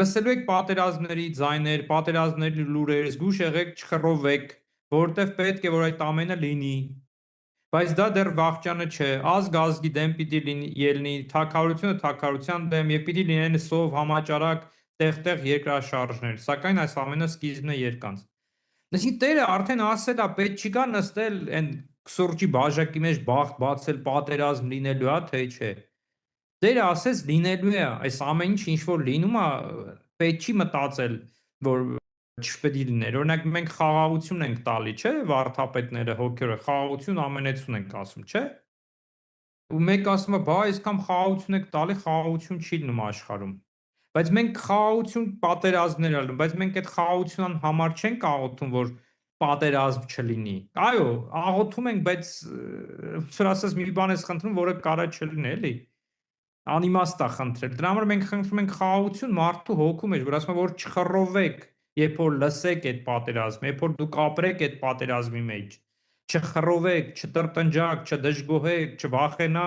լսելու եք պատերազմների ձայներ, պատերազմների լուրեր, զգուշ եղեք, չխռովեք, որովհետև պետք է որ այդ ամենը լինի։ Բայց դա դեռ վաղճանը չէ, ազգ ազգի դեմ պիտի ելնի, թագավորությունը թագավորության դեմ եւ պիտի լինեն սով համաճարակ տեղ-տեղ երկրաշարժներ, սակայն այս ամենը սկիզբն է երկանց։ Այսինքն Տերը արդեն ասել է, պետք չի կա նստել այն սուրճի բաժակի մեջ բախտ բացել, պատերազմ լինելու է, թե չէ։ Տերը ասես լինելու է, այս ամեն ինչ որ լինում է, պետք չի մտածել, որ չպետք է լիներ։ Օրինակ մենք խաղաղություն ենք տալի, չէ՞, վարդապետները, հոգերը, խաղաղություն ամենեցուն ենք ասում, չէ՞։ Ու մեկ ասում է, բա այսքան խաղաղություն եք տալի, խաղաղություն չի լինում աշխարհում։ Բայց մենք խաղաղություն պատերազմներ ալնում, բայց մենք այդ խաղաղության համար չենք աղոթում, որ պատերազմ չլինի։ Այո, աղոթում ենք, բայց ուսր ասած մի բան ես խնդրում, որը կարա չլինի, էլի։ Անիմաստ է խնդրել։ Դրա համար մենք խնդրում ենք խաղաղություն մարդու հոգու մեջ, որ ասում է, որ չխռովեք, երբ որ լսեք այդ պատերազմը, երբ որ դուք ապրեք այդ պատերազմի մեջ, չխռովեք, չտրտնջաք, չդժգոհեք, չվախենաք,